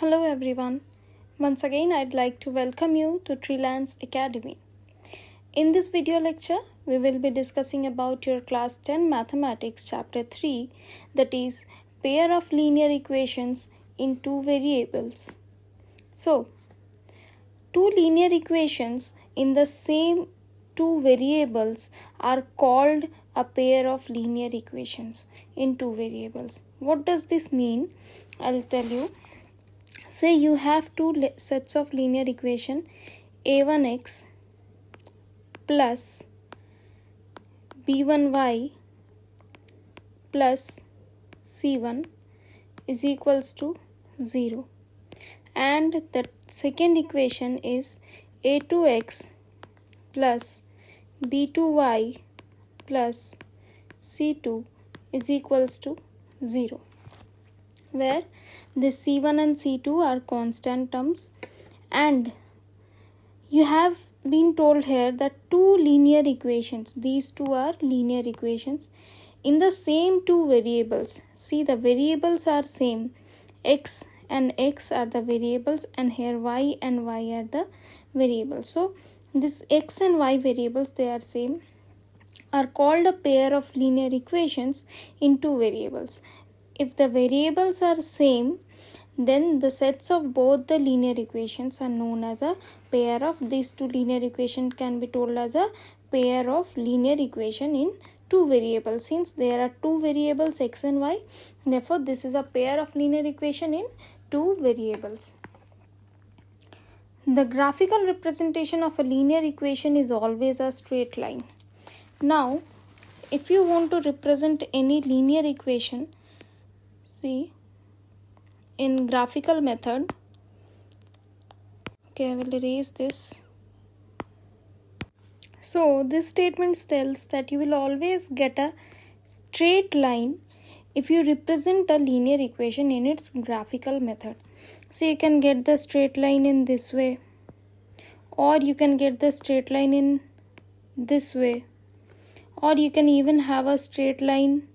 Hello everyone. Once again I'd like to welcome you to TreeLance Academy. In this video lecture, we will be discussing about your class 10 mathematics chapter 3, that is pair of linear equations in two variables. So, two linear equations in the same two variables are called a pair of linear equations in two variables. What does this mean? I'll tell you. Say you have two sets of linear equation a1x plus b1y plus c1 is equals to 0, and the second equation is a2x plus b2y plus c2 is equals to 0, where this c1 and c2 are constant terms, and you have been told here that two linear equations, these two are linear equations in the same two variables. See, the variables are same, x and x are the variables, and here y and y are the variables. So this x and y variables, they are same, are called a pair of linear equations in two variables. If the variables are same, then the sets of both the linear equations are known as a pair of these two linear equations can be told as a pair of linear equation in two variables. Since there are two variables x and y, therefore this is a pair of linear equation in two variables. The graphical representation of a linear equation is always a straight line. Now, if you want to represent any linear equation, see, in graphical method, okay, I will erase this. So this statement tells that you will always get a straight line if you represent a linear equation in its graphical method. So you can get the straight line in this way, or you can get the straight line in this way, or you can even have a straight line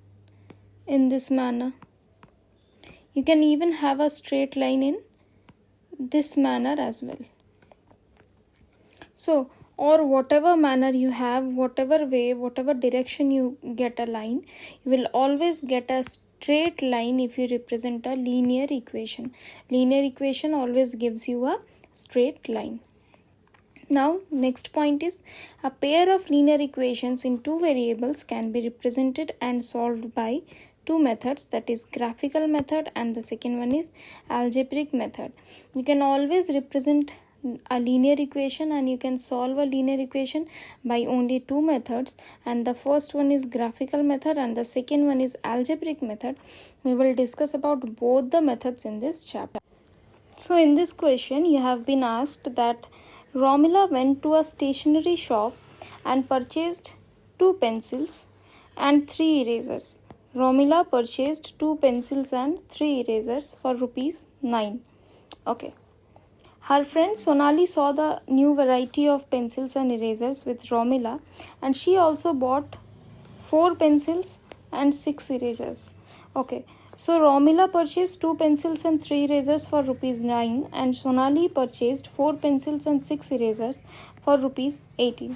in this manner. You can even have a straight line in this manner as well. So, or whatever manner you have, whatever way, whatever direction you get a line, you will always get a straight line if you represent a linear equation. Linear equation always gives you a straight line. Now, next point is a pair of linear equations in two variables can be represented and solved by two methods, that is graphical method and the second one is algebraic method. You can always represent a linear equation and you can solve a linear equation by only two methods, and the first one is graphical method and the second one is algebraic method. We will discuss about both the methods in this chapter. So in this question you have been asked that Romila went to a stationery shop and purchased 2 pencils and 3 erasers. Romila purchased 2 pencils and 3 erasers for rupees 9. Okay. Her friend Sonali saw the new variety of pencils and erasers with Romila, and she also bought 4 pencils and 6 erasers. Okay. So Romila purchased 2 pencils and 3 erasers for rupees 9, and Sonali purchased 4 pencils and 6 erasers for rupees 18.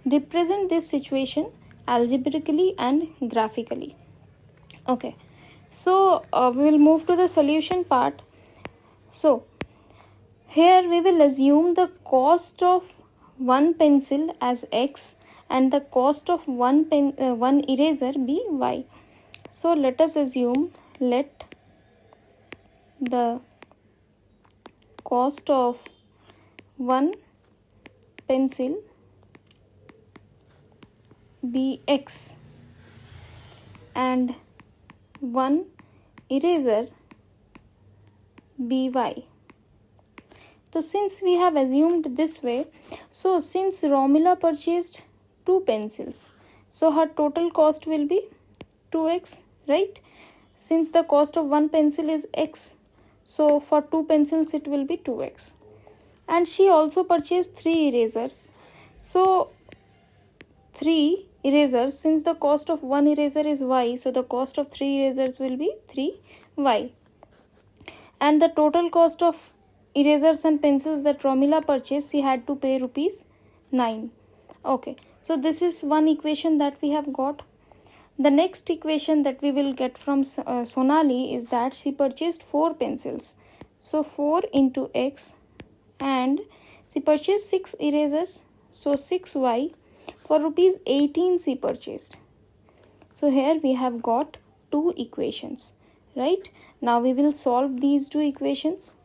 Represent this situation algebraically and graphically. Okay, so we will move to the solution part. So here we will assume the cost of one pencil as x and the cost of one eraser be y. So let us assume, let the cost of one pencil be x and one eraser by. So since we have assumed this way, so since Romila purchased 2 pencils, so her total cost will be 2x, right? Since the cost of one pencil is x, so for 2 pencils it will be 2x. And she also purchased 3 erasers. So 3 erasers, since the cost of one eraser is y, so the cost of 3 erasers will be 3y. and the total cost of erasers and pencils that Romila purchased, she had to pay rupees 9. Okay, so this is one equation that we have got. The next equation that we will get from Sonali is that she purchased 4 pencils. So 4 into x, and she purchased 6 erasers. So 6y, for rupees 18 she purchased. So here we have got 2 equations, right? Now we will solve these 2 equations.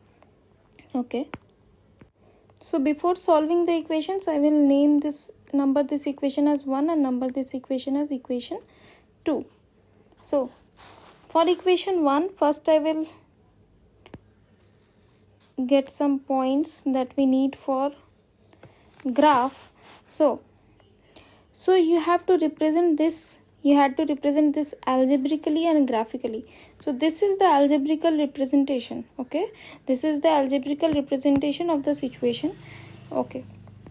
Okay. So before solving the equations, I will name this equation as 1 and number this equation as equation 2. So for equation 1, first I will get some points that we need for graph. So you have to represent this, algebraically and graphically. So this is the algebraical representation. Okay, this is the algebraical representation of the situation. Okay,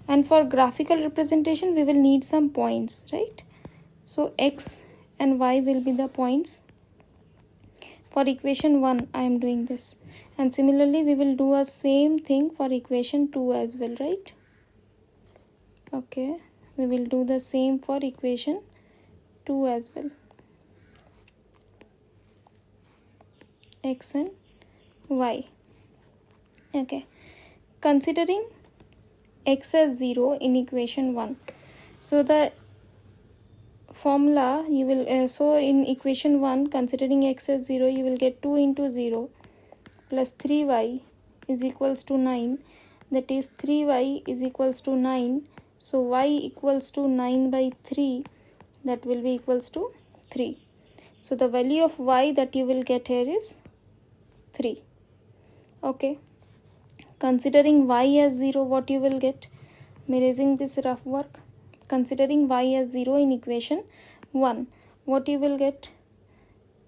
and for graphical representation we will need some points, right? So x and y will be the points. For equation 1 I am doing this, and similarly we will do a same thing for equation 2 as well, right? Okay, we will do the same for equation 2 as well. X and y. Okay, considering x as 0 in equation 1, so the formula you will so in equation 1, considering x as 0, you will get 2 into 0 plus 3y is equals to 9. That is 3y is equals to 9. So y equals to 9 by 3, that will be equals to 3. So the value of y that you will get here is 3. Okay, considering y as 0, what you will get? I'm erasing this rough work. Considering y as 0 in equation 1, what you will get?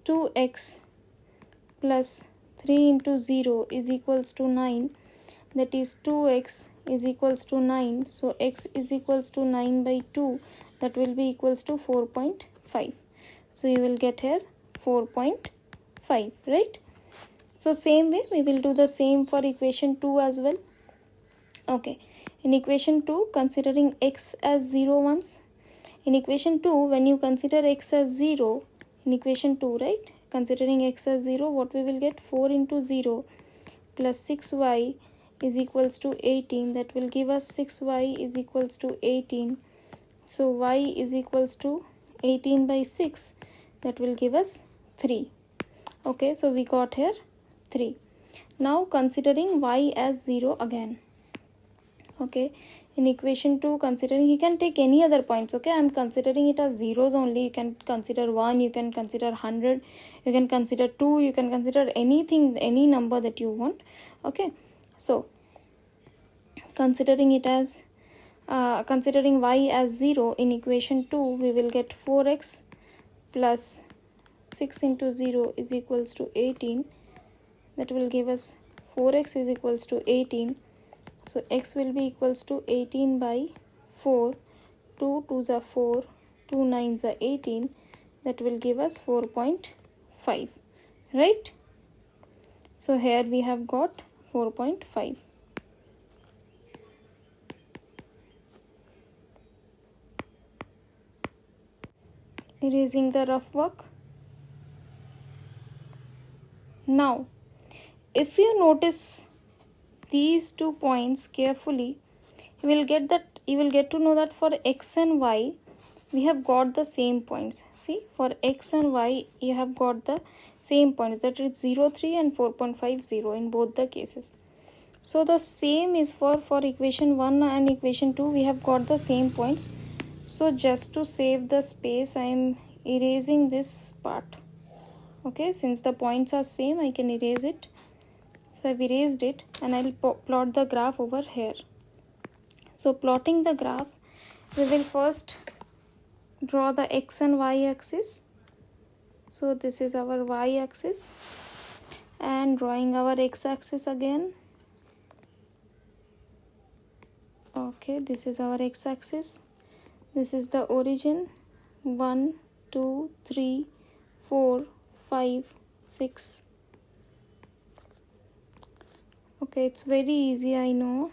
2x plus 3 into 0 is equals to 9. That is 2x is equals to 9. So x is equals to 9 by 2. That will be equals to 4.5. So you will get here 4.5, right? So same way we will do the same for equation 2 as well. Okay, in equation 2, considering x as 0 once. In equation 2, when you consider x as 0, in equation 2, right? Considering x as 0, what we will get? 4 into 0 plus 6y is equals to 18. That will give us 6y is equals to 18. So y is equals to 18 by 6. That will give us 3. Okay, so we got here 3. Now considering y as 0 again. Okay, in equation 2, considering, you can take any other points. Okay, I am considering it as zeros only. You can consider 1, you can consider 100, you can consider 2, you can consider anything, any number that you want. Okay, so considering it as considering y as 0 in equation 2, we will get 4x plus 6 into 0 is equals to 18. That will give us 4x is equals to 18. So x will be equals to 18 by 4. 2 2s are 4, 2 9s are 18. That will give us 4.5, right? So here we have got 4.5. Erasing the rough work. Now, if you notice these 2 points carefully, you will get to know that for x and y we have got the same points. See, for x and y you have got the same points, that is 0, 3 and 4.50 in both the cases. So the same is for equation 1 and equation 2, we have got the same points. So just to save the space, I am erasing this part. Okay, since the points are same, I can erase it. So I've erased it and I'll plot the graph over here. So plotting the graph, we will first draw the x and y axis. So this is our y axis, and drawing our x axis again. Okay, this is our x axis. This is the origin. 1 2 3 4 5 6 Okay, it's very easy, I know.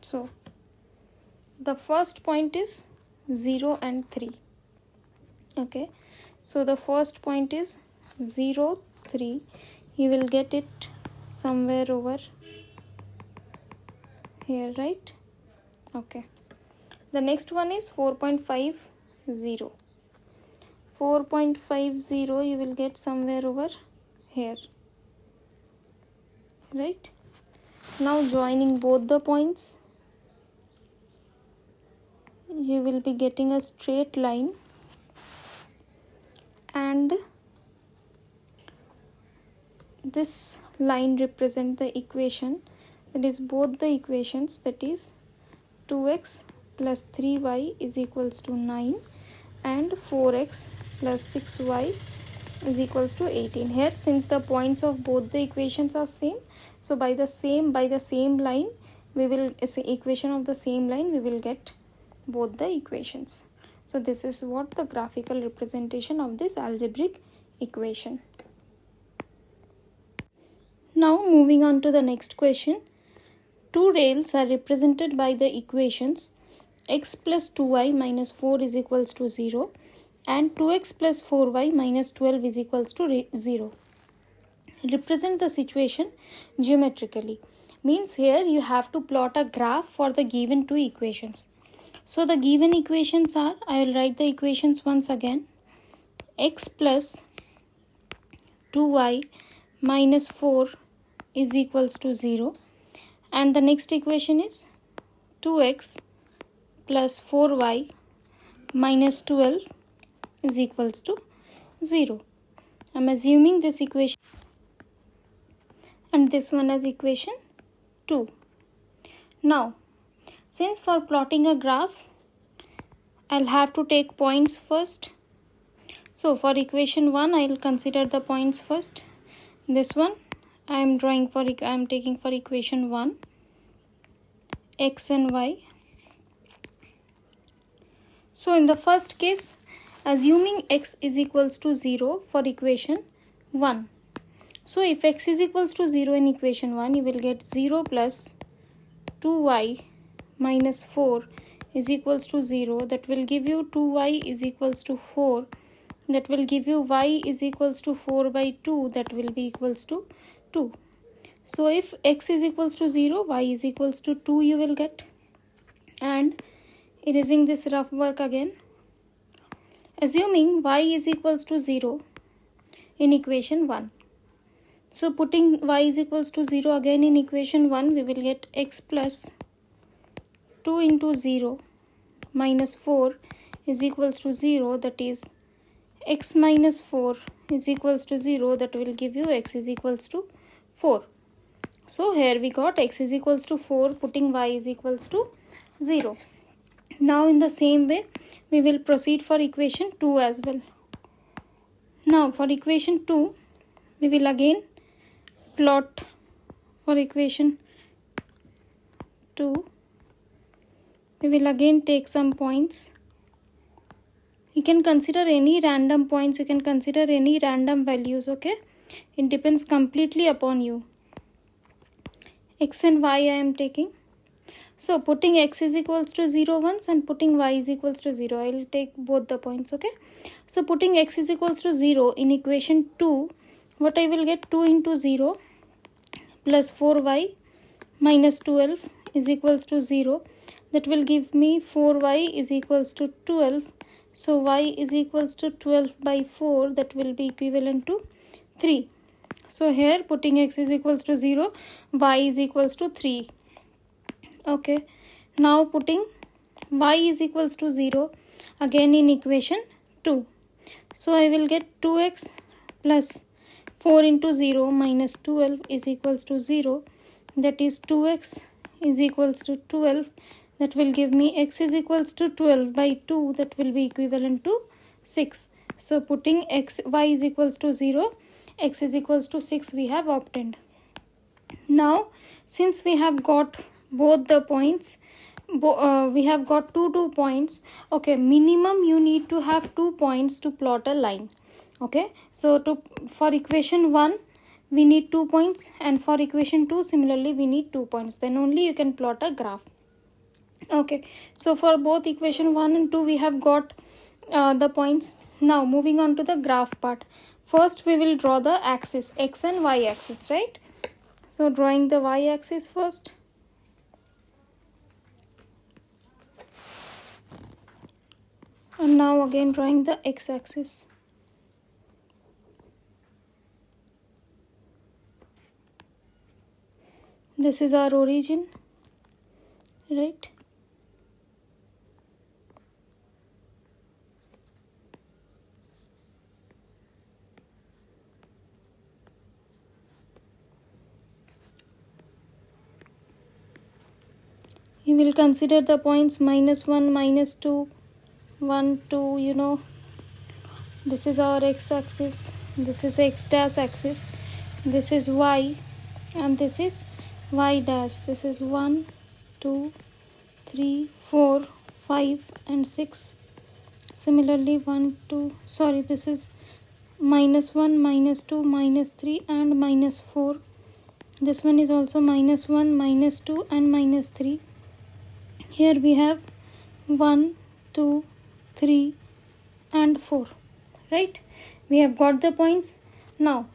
So the first point is 0 and 3. Okay, so the first point is 0, 3. You will get it somewhere over here, right? Okay, the next one is 4.50. 4.50 you will get somewhere over here, right? Now joining both the points, you will be getting a straight line, and this line represent the equation, that is both the equations, that is 2x plus 3y is equals to 9 and 4x plus 6y is equals to 18. Here, since the points of both the equations are same, so by the same line we will equation of the same line we will get both the equations. So this is what the graphical representation of this algebraic equation. Now moving on to the next question. Two rails are represented by the equations x plus 2y minus 4 is equals to 0 and 2x plus 4y minus 12 is equals to 0. Represent the situation geometrically. Means here you have to plot a graph for the given two equations. So the given equations are, I will write the equations once again. X plus 2y minus 4 is equals to 0. And the next equation is 2x plus 4y minus 12 is equals to 0. I am assuming this equation and this one as equation 2. Now, since for plotting a graph, I'll have to take points first. So for equation 1, I'll consider the points first. This one I am taking for equation 1, x and y. So in the first case, assuming x is equals to 0 for equation 1. So if x is equals to 0 in equation 1, you will get 0 plus 2y minus 4 is equals to 0. That will give you 2y is equals to 4. That will give you y is equals to 4 by 2. That will be equals to 2. So if x is equals to 0, y is equals to 2 you will get. And erasing this rough work again. Assuming y is equals to 0 in equation 1. So putting y is equals to 0 again in equation 1, we will get x plus 2 into 0 minus 4 is equals to 0, that is x minus 4 is equals to 0, that will give you x is equals to 4. So here we got x is equals to 4, putting y is equals to 0. Now in the same way, we will proceed for equation 2 as well. Now for equation 2, we will again plot for equation 2. We will again take some points. You can consider any random points, you can consider any random values, okay? It depends completely upon you. X and y I am taking. So putting x is equals to 0 once and putting y is equals to 0. I will take both the points, okay? So putting x is equals to 0 in equation 2, what I will get 2 into 0 plus 4y minus 12 is equals to 0. That will give me 4y is equals to 12. So y is equals to 12 by 4, that will be equivalent to 3. So here putting x is equals to 0, y is equals to 3. Okay, now putting y is equals to 0 again in equation 2. So I will get 2x plus 4 into 0 minus 12 is equals to 0. That is 2x is equals to 12. That will give me x is equals to 12 by 2. That will be equivalent to 6. So putting y is equals to 0, x is equals to 6 we have obtained. Now since we have got both the points, we have got two points. Okay, minimum you need to have 2 points to plot a line. Okay, so for equation 1 we need 2 points, and for equation 2 similarly we need 2 points, then only you can plot a graph. Okay, so for both equation 1 and 2 we have got the points. Now moving on to the graph part. First we will draw the axis, x and y axis, right? So drawing the y axis first. And now again drawing the x axis. This is our origin, right? You will consider the points -1, -2, 1, 2, you know. This is our x axis, this is x dash axis, this is y, and this is y dash. This is 1, 2, 3, 4, 5 and 6. Similarly 1, 2, sorry, this is -1, -2, -3 and -4. This one is also -1, -2 and -3. Here we have 1, 2, 3 and 4, right? We have got the points. Now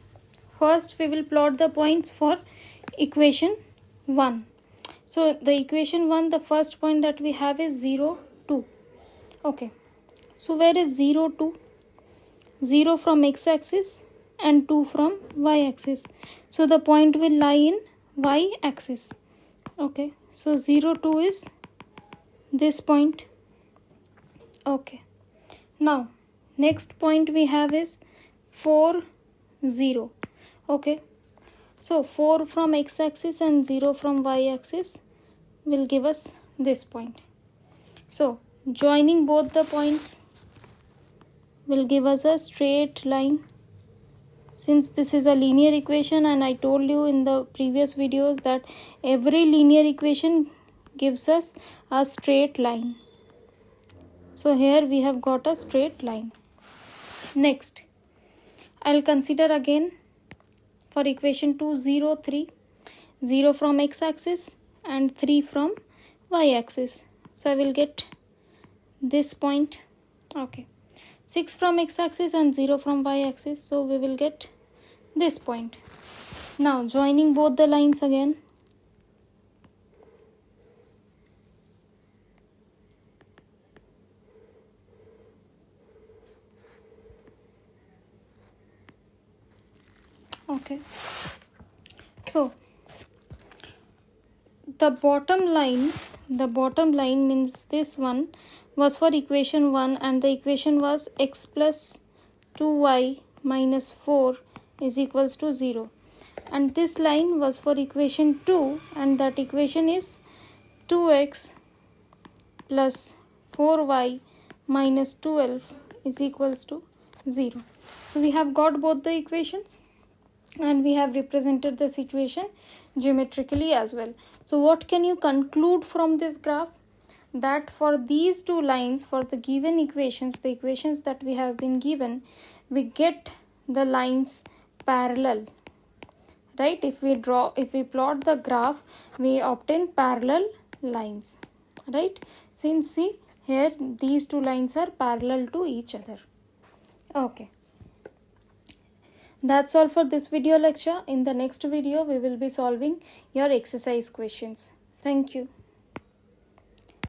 first we will plot the points for equation 1. So the equation 1, the first point that we have is 0, 2. Okay, so where is 0, 2? 0 from x axis and 2 from y axis. So the point will lie in y axis. Okay, so 0, 2 is this point. Okay, now next point we have is 4, 0. Okay, so 4 from x axis and 0 from y axis will give us this point. So joining both the points will give us a straight line. Since this is a linear equation, and I told you in the previous videos that every linear equation gives us a straight line. So here we have got a straight line. Next, I'll consider again for equation 2, 0, 3. 0 from x axis and 3 from y axis. So I will get this point. Okay, 6 from x axis and 0 from y axis. So we will get this point. Now joining both the lines again. Okay, so the bottom line means this one was for equation 1, and the equation was x plus 2y minus 4 is equals to 0, and this line was for equation 2, and that equation is 2x plus 4y minus 12 is equals to 0. So we have got both the equations, and we have represented the situation geometrically as well. So what can you conclude from this graph? That for these two lines, for the given equations, the equations that we have been given, we get the lines parallel, right? If we plot the graph, we obtain parallel lines, right? Since see here these two lines are parallel to each other. Okay, that's all for this video lecture. In the next video we will be solving your exercise questions. Thank you.